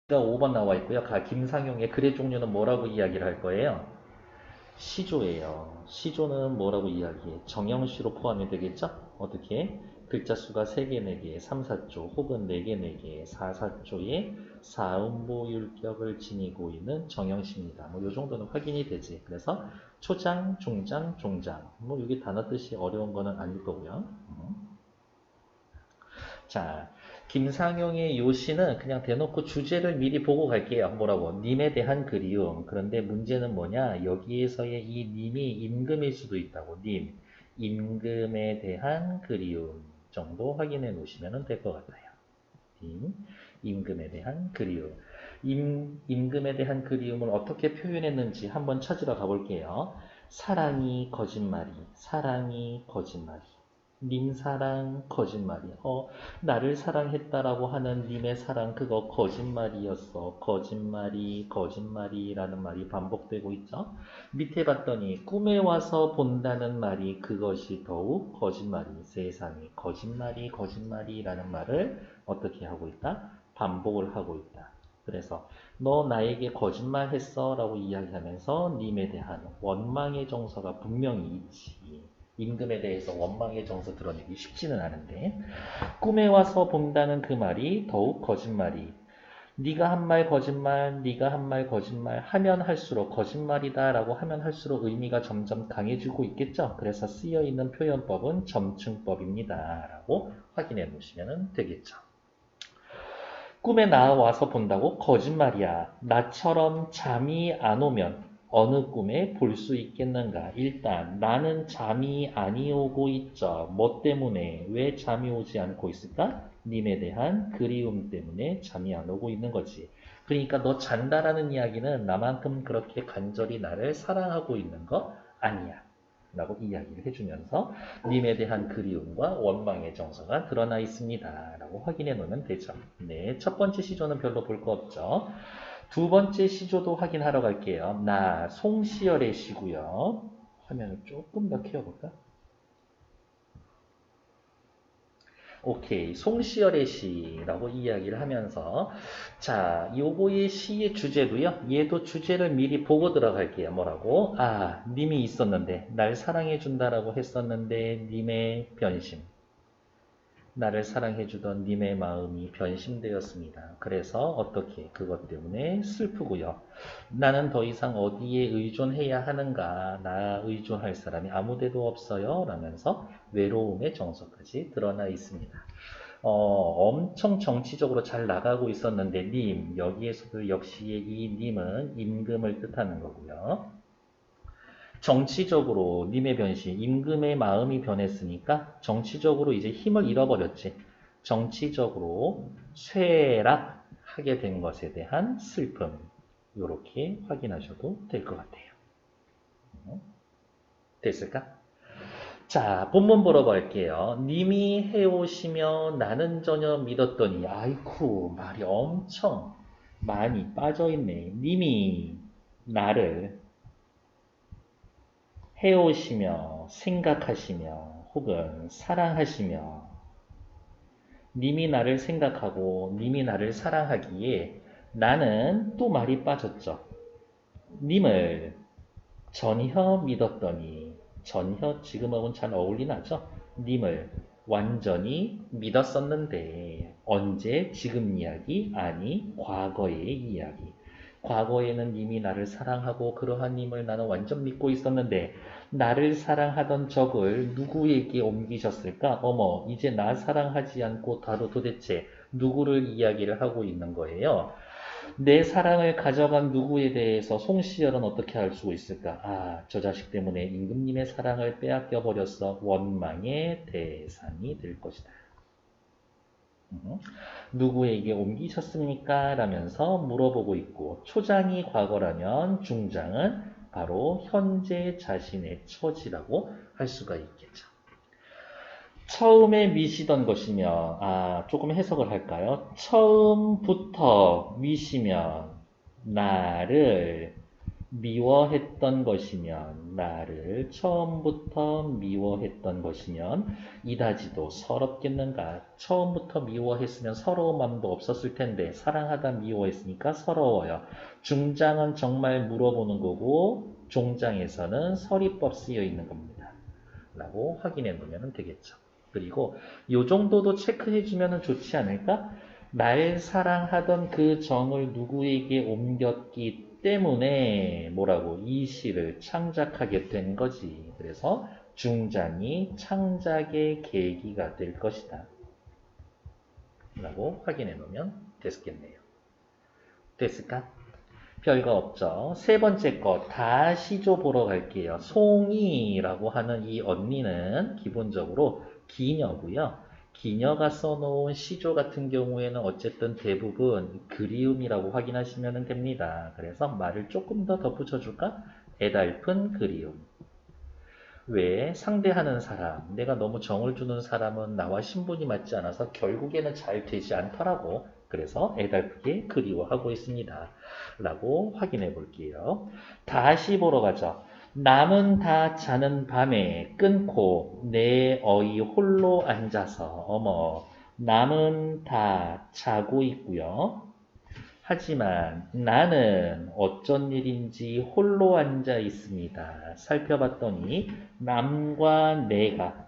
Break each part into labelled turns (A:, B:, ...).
A: 5번 나와 있고요. 김상용의 글의 종류는 뭐라고 이야기를 할 거예요? 시조예요. 시조는 뭐라고 이야기해? 정형시로 포함이 되겠죠? 어떻게? 글자 수가 3개, 4개, 3, 4조 혹은 4개, 4개, 4, 4조의 사음보 율격을 지니고 있는 정형시입니다. 뭐 요 정도는 확인이 되지. 그래서 초장, 중장, 종장. 뭐 여기 단어 뜻이 어려운 거는 아닐 거고요. 자, 김상용의 요 시는 그냥 대놓고 주제를 미리 보고 갈게요. 뭐라고? 님에 대한 그리움. 그런데 문제는 뭐냐? 여기에서의 이 님이 임금일 수도 있다고. 님. 임금에 대한 그리움 정도 확인해 놓으시면 될 것 같아요. 님. 임금에 대한 그리움. 임금에 대한 그리움을 어떻게 표현했는지 한번 찾으러 가볼게요. 사랑이 거짓말이. 사랑이 거짓말이. 님 사랑 거짓말이야. 나를 사랑했다라고 하는 님의 사랑 그거 거짓말이었어. 거짓말이 거짓말이라는 말이 반복되고 있죠. 밑에 봤더니 꿈에 와서 본다는 말이 그것이 더욱 거짓말이 세상에 거짓말이 거짓말이라는 말을 어떻게 하고 있다? 반복을 하고 있다. 그래서 너 나에게 거짓말했어 라고 이야기하면서 님에 대한 원망의 정서가 분명히 있지. 임금에 대해서 원망의 정서 드러내기 쉽지는 않은데 꿈에 와서 본다는 그 말이 더욱 거짓말이 네가 한 말 거짓말, 네가 한 말 거짓말 하면 할수록 거짓말이다 라고 하면 할수록 의미가 점점 강해지고 있겠죠. 그래서 쓰여있는 표현법은 점층법입니다 라고 확인해 놓으시면 되겠죠. 꿈에 나와서 본다고 거짓말이야. 나처럼 잠이 안 오면 어느 꿈에 볼 수 있겠는가? 일단 나는 잠이 아니 오고 있죠. 뭐 때문에? 왜 잠이 오지 않고 있을까? 님에 대한 그리움 때문에 잠이 안 오고 있는 거지. 그러니까 너 잔다라는 이야기는 나만큼 그렇게 간절히 나를 사랑하고 있는 거 아니야. 라고 이야기를 해주면서 님에 대한 그리움과 원망의 정서가 드러나 있습니다. 라고 확인해 놓으면 되죠. 네, 첫 번째 시조는 별로 볼 거 없죠. 두 번째 시조도 확인하러 갈게요. 나 송시열의 시고요. 화면을 조금 더 키워볼까? 오케이. 송시열의 시라고 이야기를 하면서 자, 요거의 시의 주제도요. 얘도 주제를 미리 보고 들어갈게요. 뭐라고? 님이 있었는데 날 사랑해 준다라고 했었는데 님의 변심. 나를 사랑해주던 님의 마음이 변심되었습니다. 그래서 어떻게 그것 때문에 슬프고요. 나는 더 이상 어디에 의존해야 하는가? 나 의존할 사람이 아무데도 없어요. 라면서 외로움의 정서까지 드러나 있습니다. 엄청 정치적으로 잘 나가고 있었는데 님, 여기에서도 역시 이 님은 임금을 뜻하는 거고요. 정치적으로 님의 변신, 임금의 마음이 변했으니까 정치적으로 이제 힘을 잃어버렸지. 정치적으로 쇠락하게 된 것에 대한 슬픔. 이렇게 확인하셔도 될 것 같아요. 됐을까? 자, 본문 보러 갈게요. 님이 해오시며 나는 전혀 믿었더니 아이쿠 말이 엄청 많이 빠져있네. 님이 나를 해오시며 생각하시며 혹은 사랑하시며 님이 나를 생각하고 님이 나를 사랑하기에 나는 또 말이 빠졌죠. 님을 전혀 믿었더니 전혀 지금하고는 잘 어울리나죠? 님을 완전히 믿었었는데 언제? 지금 이야기? 아니 과거의 이야기. 과거에는 님이 나를 사랑하고 그러한 님을 나는 완전 믿고 있었는데 나를 사랑하던 적을 누구에게 옮기셨을까? 어머, 이제 나 사랑하지 않고 다도 도대체 누구를 이야기를 하고 있는 거예요? 내 사랑을 가져간 누구에 대해서 송시열은 어떻게 알 수 있을까? 저 자식 때문에 임금님의 사랑을 빼앗겨 버렸어. 원망의 대상이 될 것이다. 누구에게 옮기셨습니까? 라면서 물어보고 있고 초장이 과거라면 중장은 바로 현재 자신의 처지라고 할 수가 있겠죠. 처음에 미시던 것이며 조금 해석을 할까요? 처음부터 미시면 나를 미워했던 것이면, 나를 처음부터 미워했던 것이면 이다지도 서럽겠는가. 처음부터 미워했으면 서러운 마음도 없었을 텐데 사랑하다 미워했으니까 서러워요. 중장은 정말 물어보는 거고 종장에서는 서리법 쓰여 있는 겁니다. 라고 확인해 놓으면 되겠죠. 그리고 요 정도도 체크해 주면 좋지 않을까? 날 사랑하던 그 정을 누구에게 옮겼기 때문에 뭐라고 이 시를 창작하게 된 거지. 그래서 중장이 창작의 계기가 될 것이다. 라고 확인해 놓으면 됐겠네요. 됐을까? 별거 없죠. 세 번째 거 다시조 보러 갈게요. 송이라고 하는 이 언니는 기본적으로 기녀고요. 기녀가 써놓은 시조 같은 경우에는 어쨌든 대부분 그리움이라고 확인하시면 됩니다. 그래서 말을 조금 더 덧붙여줄까? 애달픈 그리움. 왜? 상대하는 사람, 내가 너무 정을 주는 사람은 나와 신분이 맞지 않아서 결국에는 잘 되지 않더라고. 그래서 애달프게 그리워하고 있습니다. 라고 확인해 볼게요. 다시 보러 가죠. 남은 다 자는 밤에 끊고 내 어이 홀로 앉아서 어머 남은 다 자고 있고요. 하지만 나는 어쩐 일인지 홀로 앉아 있습니다. 살펴봤더니 남과 내가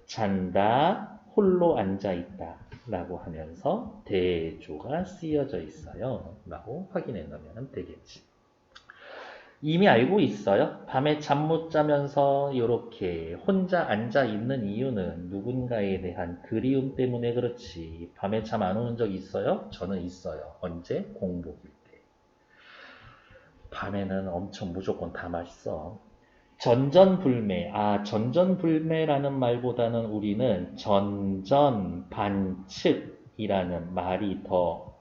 A: 잔다 홀로 앉아 있다 라고 하면서 대조가 쓰여져 있어요 라고 확인해 놓으면 되겠지. 이미 알고 있어요. 밤에 잠 못 자면서 이렇게 혼자 앉아 있는 이유는 누군가에 대한 그리움 때문에 그렇지. 밤에 잠 안 오는 적 있어요? 저는 있어요. 언제? 공복일 때. 밤에는 엄청 무조건 다 맛있어. 전전불매. 전전불매라는 말보다는 우리는 전전반측이라는 말이 더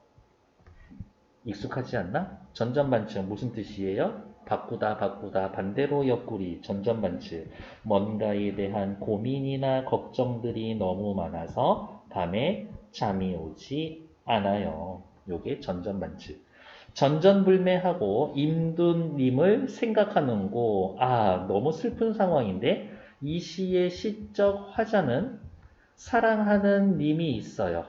A: 익숙하지 않나? 전전반측 무슨 뜻이에요? 바꾸다 반대로 옆구리 전전반측. 뭔가에 대한 고민이나 걱정들이 너무 많아서 밤에 잠이 오지 않아요. 요게 전전반측. 전전불매하고 임둔님을 생각하는 거. 너무 슬픈 상황인데 이 시의 시적 화자는 사랑하는 님이 있어요.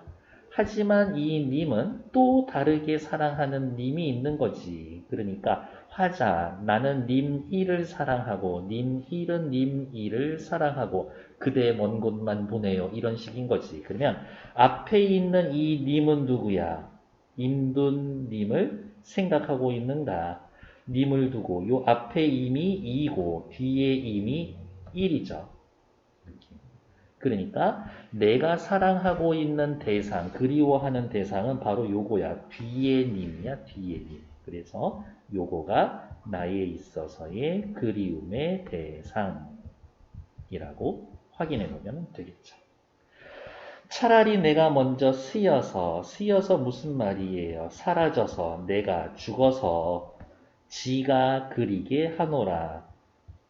A: 하지만 이 님은 또 다르게 사랑하는 님이 있는 거지. 그러니까 화자, 나는 님 이를 사랑하고 님 일은 님 이를 사랑하고 그대 먼 곳만 보내요. 이런 식인 거지. 그러면 앞에 있는 이 님은 누구야? 임둔님을 생각하고 있는가? 님을 두고 요 앞에 임이 2고 뒤에 임이 1이죠. 그러니까 내가 사랑하고 있는 대상, 그리워하는 대상은 바로 요거야. 뒤에 님이야, 뒤에 님. 그래서 요거가 나에 있어서의 그리움의 대상이라고 확인해 보면 되겠죠. 차라리 내가 먼저 쓰여서 무슨 말이에요? 사라져서, 내가 죽어서 지가 그리게 하노라.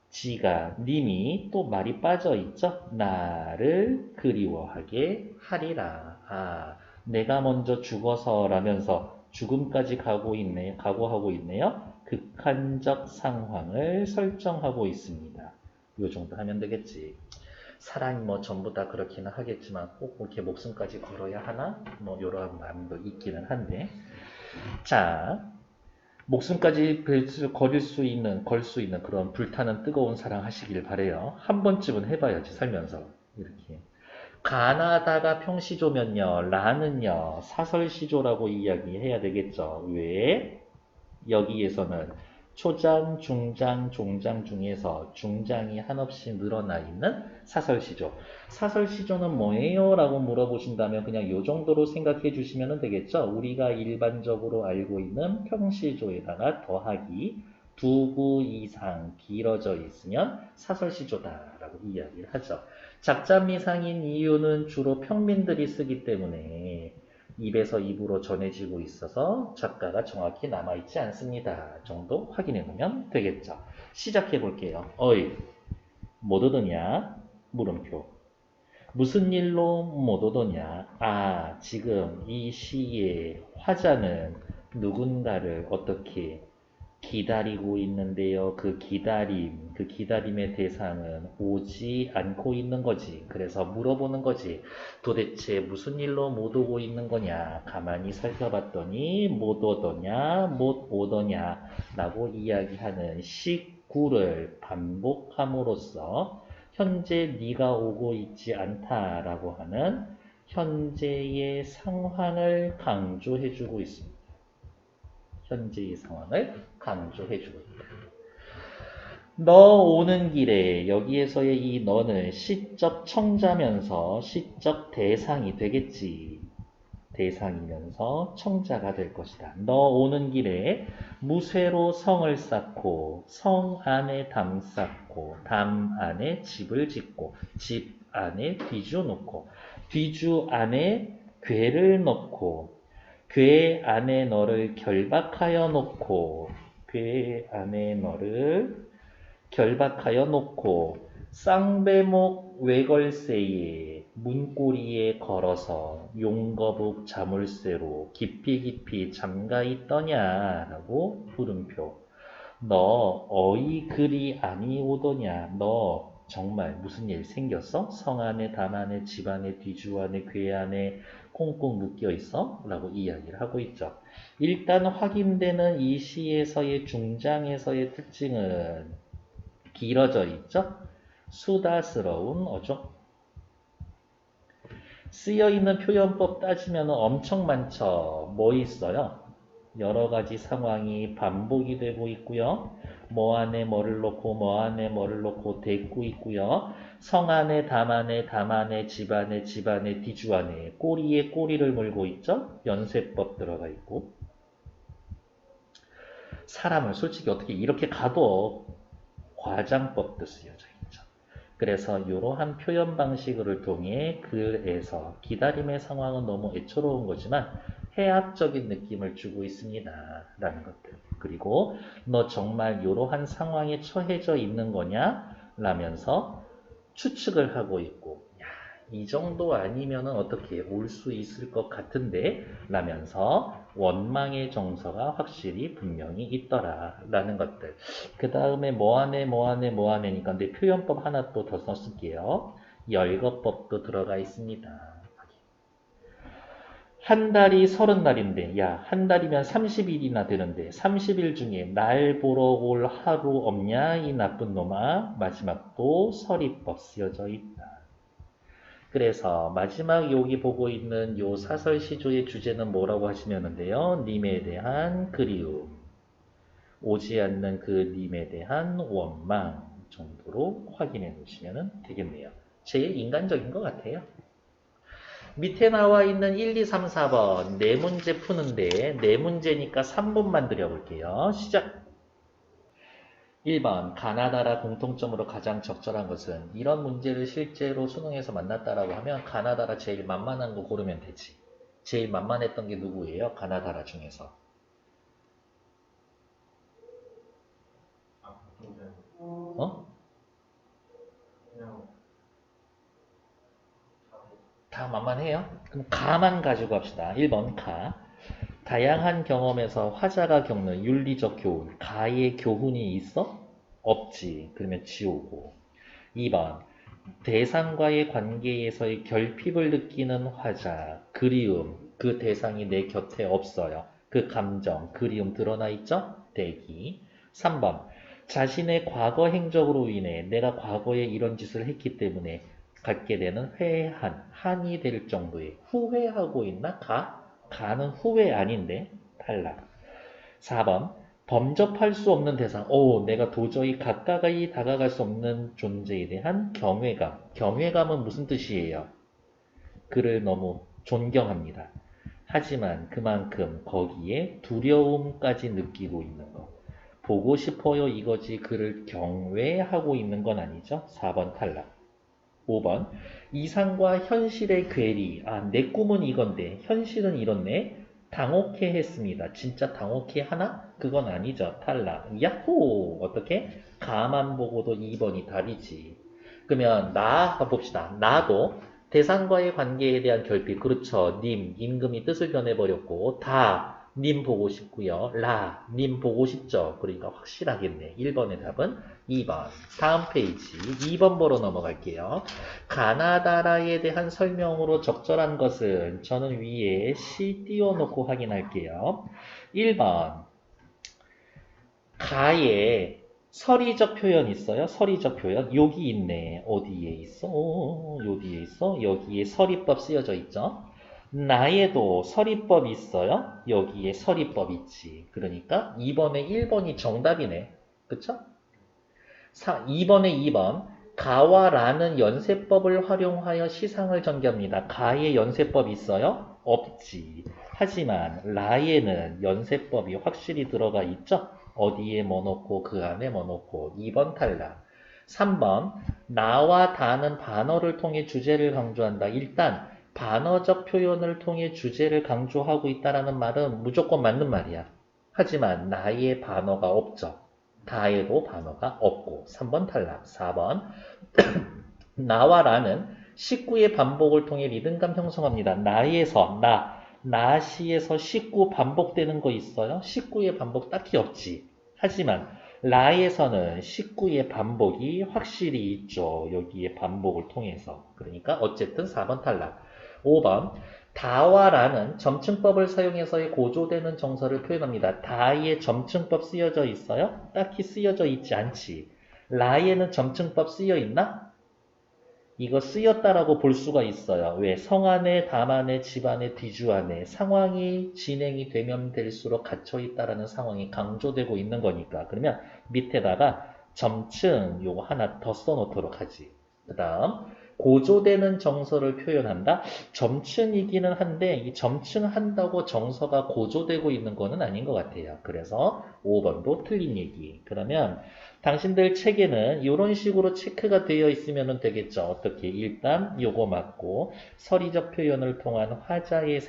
A: 지가, 님이 또 말이 빠져 있죠? 나를 그리워하게 하리라. 내가 먼저 죽어서 라면서 죽음까지 각오하고 있네요. 극한적 상황을 설정하고 있습니다. 요 정도 하면 되겠지. 사람이 뭐 전부 다 그렇기는 하겠지만 꼭 이렇게 목숨까지 걸어야 하나? 뭐 이런 마음도 있기는 한데. 자, 목숨까지 걸 수 있는 그런 불타는 뜨거운 사랑 하시길 바래요. 한 번쯤은 해봐야지, 살면서. 이렇게. 가나다가 평시조면요, 라는요, 사설시조라고 이야기해야 되겠죠. 왜? 여기에서는 초장, 중장, 종장 중에서 중장이 한없이 늘어나 있는 사설시조. 사설시조는 뭐예요? 라고 물어보신다면 그냥 요 정도로 생각해 주시면 되겠죠. 우리가 일반적으로 알고 있는 평시조에다가 더하기 두 구 이상 길어져 있으면 사설시조다라고 이야기를 하죠. 작자미상인 이유는 주로 평민들이 쓰기 때문에 입에서 입으로 전해지고 있어서 작가가 정확히 남아있지 않습니다. 정도 확인해 보면 되겠죠. 시작해 볼게요. 어이, 못 오더냐? 물음표. 무슨 일로 못 오더냐? 지금 이 시의 화자는 누군가를 어떻게 기다리고 있는데요. 그 기다림의 대상은 오지 않고 있는 거지. 그래서 물어보는 거지. 도대체 무슨 일로 못 오고 있는 거냐? 가만히 살펴봤더니 못 오더냐, 못 오더냐 라고 이야기하는 식구를 반복함으로써 현재 네가 오고 있지 않다라고 하는 현재의 상황을 강조해주고 있습니다. 현재의 상황을 강조해주고 있다. 너 오는 길에 여기에서의 이 너는 시적 청자면서 시적 대상이 되겠지. 대상이면서 청자가 될 것이다. 너 오는 길에 무쇠로 성을 쌓고 성 안에 담 쌓고 담 안에 집을 짓고 집 안에 뒤주 놓고 뒤주 안에 궤를 넣고 궤 안에 너를 결박하여 놓고 궤 안에 너를 결박하여 놓고 쌍배목 외걸쇠에 문고리에 걸어서 용거북 자물쇠로 깊이 잠가 있더냐 라고 물음표. 너 어이 그리 아니 오더냐. 너 정말 무슨 일 생겼어? 성 안에 담 안에 집 안에 뒤주 안에 궤 안에 꽁꽁 묶여 있어? 라고 이야기를 하고 있죠. 일단 확인되는 이 시에서의 중장에서의 특징은 길어져 있죠. 수다스러운 어조. 쓰여있는 표현법 따지면 엄청 많죠. 뭐 있어요? 여러 가지 상황이 반복이 되고 있고요. 뭐 안에 뭐를 놓고 뭐 안에 뭐를 놓고 대꾸 있고요. 성 안에 담 안에 담 안에 집 안에 집 안에 뒤주 안에 꼬리에 꼬리를 물고 있죠. 연쇄법 들어가 있고. 사람을 솔직히 어떻게 이렇게 가도 과장법도 쓰여져 있죠. 그래서 이러한 표현 방식을 통해 글에서 기다림의 상황은 너무 애처로운 거지만 해학적인 느낌을 주고 있습니다. 라는 것들. 그리고 너 정말 이러한 상황에 처해져 있는 거냐? 라면서 추측을 하고 있고 야, 이 정도 아니면 어떻게 올 수 있을 것 같은데? 라면서 원망의 정서가 확실히 분명히 있더라 라는 것들. 그 다음에 뭐하네니까 내 표현법 하나 또 더 써쓸게요. 열거법도 들어가 있습니다. 한 달이 30날인데 야, 한 달이면 30일이나 되는데 30일 중에 날 보러 올 하루 없냐 이 나쁜 놈아. 마지막도 서리법 쓰여져 있다. 그래서 마지막 여기 보고 있는 요 사설 시조의 주제는 뭐라고 하시면은데요. 님에 대한 그리움, 오지 않는 그 님에 대한 원망 정도로 확인해 놓으시면 되겠네요. 제일 인간적인 것 같아요. 밑에 나와 있는 1, 2, 3, 4번 네 문제 푸는데 네 문제니까 3분만 드려볼게요. 시작! 1번 가나다라 공통점으로 가장 적절한 것은 이런 문제를 실제로 수능에서 만났다라고 하면 가나다라 제일 만만한 거 고르면 되지. 제일 만만했던 게 누구예요? 가나다라 중에서. 어? 다 만만해요? 그럼 가만 가지고 합시다. 1번 가. 다양한 경험에서 화자가 겪는 윤리적 교훈. 가의 교훈이 있어? 없지. 그러면 지우고. 2번 대상과의 관계에서의 결핍을 느끼는 화자. 그리움. 그 대상이 내 곁에 없어요. 그 감정, 그리움 드러나 있죠? 대기. 3번 자신의 과거 행적으로 인해 내가 과거에 이런 짓을 했기 때문에 갖게 되는 회한, 한이 될 정도의 후회하고 있나? 가는 후회 아닌데? 탈락. 4번 범접할 수 없는 대상. 내가 도저히 가까이 다가갈 수 없는 존재에 대한 경외감. 경외감은 무슨 뜻이에요? 그를 너무 존경합니다. 하지만 그만큼 거기에 두려움까지 느끼고 있는 거. 보고 싶어요 이거지 그를 경외하고 있는 건 아니죠. 4번 탈락. 5번 이상과 현실의 괴리. 내 꿈은 이건데 현실은 이렇네. 당혹해 했습니다. 진짜 당혹해 하나? 그건 아니죠. 탈락. 야호! 어떻게? 가만 보고도 2번이 답이지. 그러면 나 봅시다. 나도 대상과의 관계에 대한 결핍. 그렇죠. 님, 임금이 뜻을 변해버렸고 님 보고 싶고요. 님 보고 싶죠. 그러니까 확실하겠네. 1번의 답은 2번. 다음 페이지 2번 보러 넘어갈게요. 가나다라에 대한 설명으로 적절한 것은 저는 위에 C 띄워놓고 확인할게요. 1번. 가에 서리적 표현 있어요? 서리적 표현? 여기 있네. 어디에 있어? 여기에 있어? 여기에 서리법 쓰여져 있죠? 나에도 서리법 있어요? 여기에 서리법 있지. 그러니까 2번에 1번이 정답이네. 그쵸? 2번에 2번. 가와 라는 연세법을 활용하여 시상을 전개합니다. 가에 연세법 있어요? 없지. 하지만 라에는 연세법이 확실히 들어가 있죠? 어디에 뭐 넣고 그 안에 뭐 넣고 2번 탈락. 3번 나와 다는 반어를 통해 주제를 강조한다. 일단 반어적 표현을 통해 주제를 강조하고 있다라는 말은 무조건 맞는 말이야. 하지만 나의 반어가 없죠. 다에도 반어가 없고 3번 탈락. 4번 나와 라는 식구의 반복을 통해 리듬감 형성합니다. 나에서 나시에서 식구 반복되는 거 있어요? 식구의 반복 딱히 없지. 하지만 라에서는 식구의 반복이 확실히 있죠. 여기에 반복을 통해서. 그러니까 어쨌든 4번 탈락. 5번 다와 라는 점층법을 사용해서의 고조되는 정서를 표현합니다. 다에 점층법 쓰여져 있어요? 딱히 쓰여져 있지 않지. 라에는 점층법 쓰여 있나? 이거 쓰였다라고 볼 수가 있어요. 왜? 성 안에, 담 안에, 집 안에, 뒤주 안에 상황이 진행이 되면 될수록 갇혀있다라는 상황이 강조되고 있는 거니까. 그러면 밑에다가 점층 요거 하나 더 써놓도록 하지. 그 다음 고조되는 정서를 표현한다. 점층이기는 한데 이 점층한다고 정서가 고조되고 있는 거는 아닌 것 같아요. 그래서 5번도 틀린 얘기. 그러면 당신들 책에는 이런 식으로 체크가 되어 있으면 되겠죠. 어떻게? 일단 요거 맞고 서리적 표현을 통한 화자의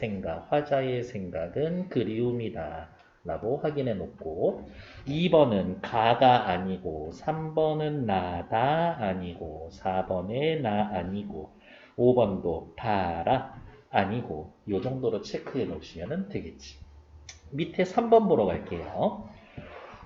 A: 생각은 그리움이다. 라고 확인해 놓고 2번은 가가 아니고 3번은 나다 아니고 4번에 나 아니고 5번도 다라 아니고 요 정도로 체크해 놓으시면 되겠지. 밑에 3번 보러 갈게요.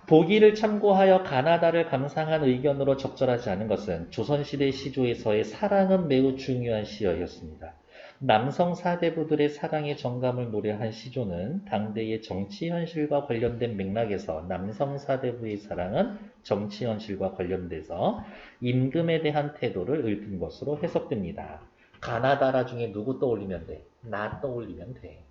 A: 보기를 참고하여 가나다를 감상한 의견으로 적절하지 않은 것은 조선시대 시조에서의 사랑은 매우 중요한 시여였습니다. 남성 사대부들의 사랑의 정감을 노래한 시조는 당대의 정치 현실과 관련된 맥락에서 남성 사대부의 사랑은 정치 현실과 관련돼서 임금에 대한 태도를 읊은 것으로 해석됩니다. 가나다라 중에 누구 떠올리면 돼? 나 떠올리면 돼.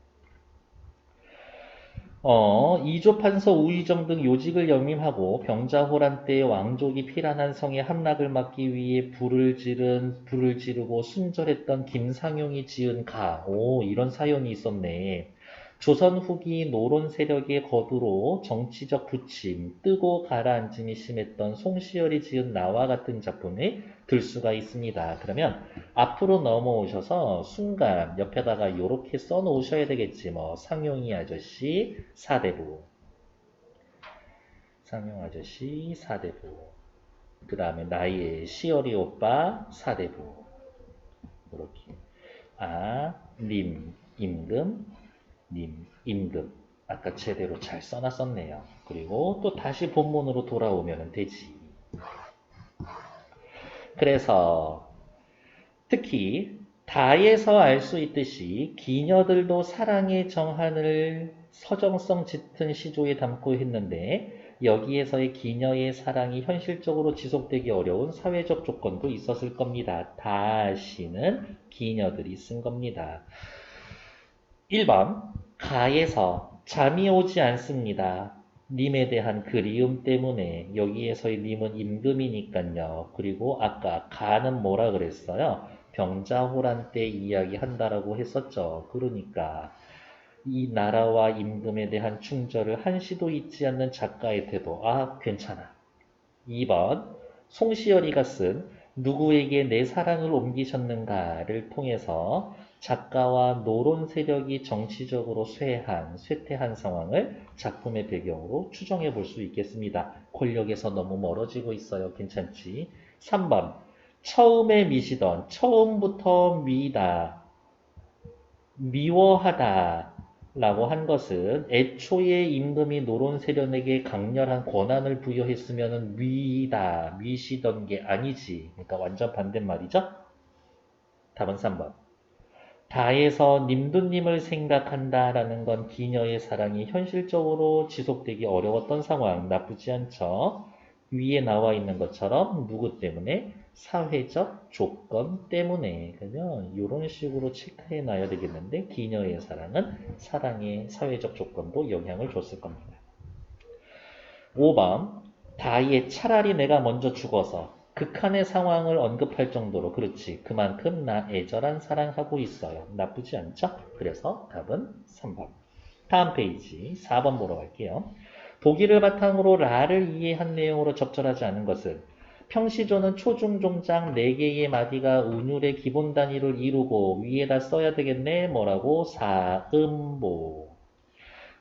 A: 이조 판서 우의정 등 요직을 역임하고 병자호란 때 왕족이 피란한 성에 함락을 막기 위해 불을 지르고 순절했던 김상용이 지은 가. 이런 사연이 있었네. 조선 후기 노론 세력의 거두로 정치적 부침, 뜨고 가라앉음이 심했던 송시열이 지은 나와 같은 작품에 들 수가 있습니다. 그러면 앞으로 넘어오셔서 순간 옆에다가 요렇게 써놓으셔야 되겠지. 뭐 상용이 아저씨 사대부, 상용 아저씨 사대부, 그 다음에 나의 시열이 오빠 사대부, 이렇게 님 임금 아까 제대로 잘 써놨었네요. 그리고 또 다시 본문으로 돌아오면 되지. 그래서 특히 다에서 알 수 있듯이 기녀들도 사랑의 정한을 서정성 짙은 시조에 담고 했는데 여기에서의 기녀의 사랑이 현실적으로 지속되기 어려운 사회적 조건도 있었을 겁니다. 다시는 기녀들이 쓴 겁니다. 1번 가에서 잠이 오지 않습니다. 님에 대한 그리움 때문에 여기에서의 님은 임금이니까요. 그리고 아까 가는 뭐라 그랬어요? 병자호란 때 이야기한다라고 했었죠. 그러니까 이 나라와 임금에 대한 충절을 한시도 잊지 않는 작가의 태도. 괜찮아. 2번 송시열이가 쓴 누구에게 내 사랑을 옮기셨는가를 통해서 작가와 노론 세력이 정치적으로 쇠퇴한 상황을 작품의 배경으로 추정해 볼 수 있겠습니다. 권력에서 너무 멀어지고 있어요. 괜찮지? 3번 처음에 미시던 처음부터 미다 미워하다 라고 한 것은 애초에 임금이 노론 세력에게 강렬한 권한을 부여했으면 위다, 위시던 게 아니지. 그러니까 완전 반대말이죠. 답은 3번. 다에서 님도님을 생각한다라는 건 기녀의 사랑이 현실적으로 지속되기 어려웠던 상황, 나쁘지 않죠. 위에 나와 있는 것처럼 누구 때문에? 사회적 조건 때문에. 그러면 이런 식으로 체크해 놔야 되겠는데 기녀의 사랑은 사랑의 사회적 조건도 영향을 줬을 겁니다. 5번. 다이의 차라리 내가 먼저 죽어서 극한의 상황을 언급할 정도로 그렇지. 그만큼 나 애절한 사랑하고 있어요. 나쁘지 않죠? 그래서 답은 3번. 다음 페이지 4번 보러 갈게요. 보기를 바탕으로 라를 이해한 내용으로 적절하지 않은 것은 평시조는 초중종장 4개의 마디가 운율의 기본 단위를 이루고 위에다 써야 되겠네. 뭐라고? 사음보.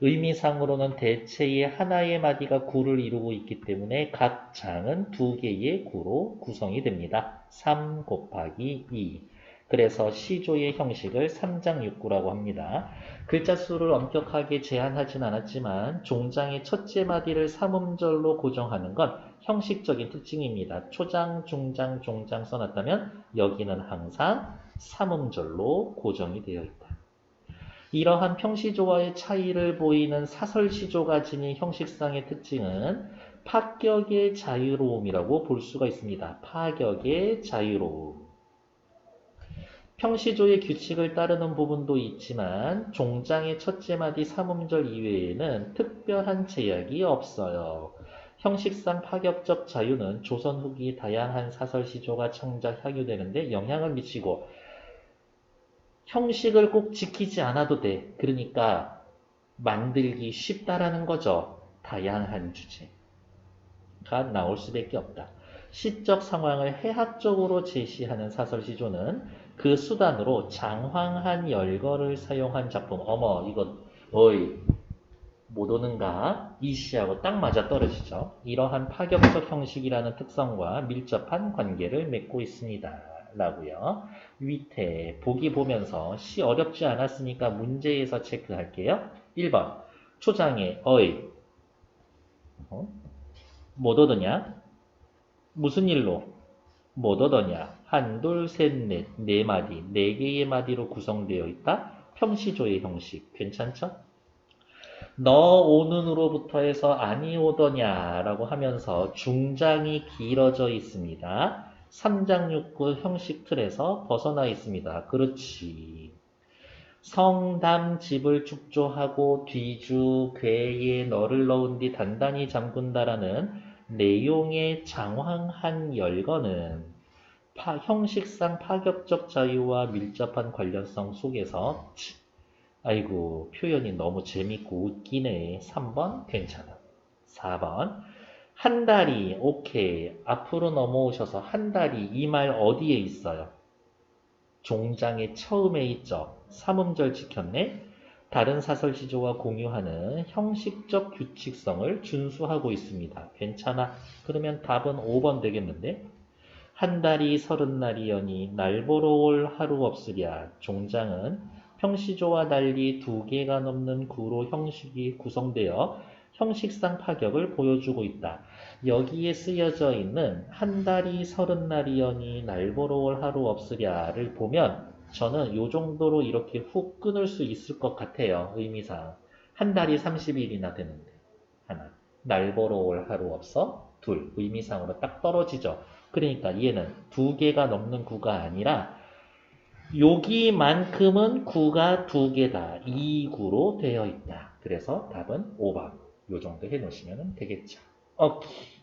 A: 의미상으로는 대체의 하나의 마디가 구를 이루고 있기 때문에 각 장은 2개의 구로 구성이 됩니다. 3 곱하기 2. 그래서 시조의 형식을 3장6구라고 합니다. 글자 수를 엄격하게 제한하진 않았지만 종장의 첫째 마디를 삼음절로 고정하는 건 형식적인 특징입니다. 초장, 중장, 종장 써놨다면 여기는 항상 삼음절로 고정이 되어 있다. 이러한 평시조와의 차이를 보이는 사설시조가 지닌 형식상의 특징은 파격의 자유로움이라고 볼 수가 있습니다. 파격의 자유로움. 평시조의 규칙을 따르는 부분도 있지만 종장의 첫째 마디 삼음절 이외에는 특별한 제약이 없어요. 형식상 파격적 자유는 조선 후기 다양한 사설시조가 창작 향유되는데 영향을 미치고 형식을 꼭 지키지 않아도 돼. 그러니까 만들기 쉽다라는 거죠. 다양한 주제가 나올 수밖에 없다. 시적 상황을 해학적으로 제시하는 사설시조는 그 수단으로 장황한 열거를 사용한 작품. 어머 이거 어이 못 오는가? 이 시하고 딱 맞아떨어지죠. 이러한 파격적 형식이라는 특성과 밀접한 관계를 맺고 있습니다. 라고요. 밑에 보기 보면서 시 어렵지 않았으니까 문제에서 체크할게요. 1번 초장에 어이 못 얻으냐? 무슨 일로? 못 얻으냐? 한, 둘, 셋, 넷, 네 마디, 네 개의 마디로 구성되어 있다. 평시조의 형식 괜찮죠? 너 오는으로부터 해서 아니 오더냐라고 하면서 중장이 길어져 있습니다. 3장6구 형식 틀에서 벗어나 있습니다. 그렇지. 성담 집을 축조하고 뒤주 괴에 너를 넣은 뒤 단단히 잠근다라는 내용의 장황한 열거는 형식상 파격적 자유와 밀접한 관련성 속에서 아이고 표현이 너무 재밌고 웃기네. 3번 괜찮아. 4번 한 달이 오케이. 앞으로 넘어오셔서 한 달이 이 말 어디에 있어요? 종장의 처음에 있죠. 삼음절 지켰네. 다른 사설시조와 공유하는 형식적 규칙성을 준수하고 있습니다. 괜찮아. 그러면 답은 5번 되겠는데? 한 달이 30날이여니 날 보러 올 하루 없으랴. 종장은 평시조와 달리 2개가 넘는 구로 형식이 구성되어 형식상 파격을 보여주고 있다. 여기에 쓰여져 있는 한 달이 30날이여니 날 보러 올 하루 없으랴를 보면 저는 이 정도로 이렇게 훅 끊을 수 있을 것 같아요. 의미상. 한 달이 30일이나 되는데. 하나. 날 보러 올 하루 없어? 둘. 의미상으로 딱 떨어지죠. 그러니까 얘는 2개가 넘는 구가 아니라 여기만큼은 구가 2개다. 2구로 되어 있다. 그래서 답은 5번. 요 정도 해놓으시면 되겠죠. 오케이.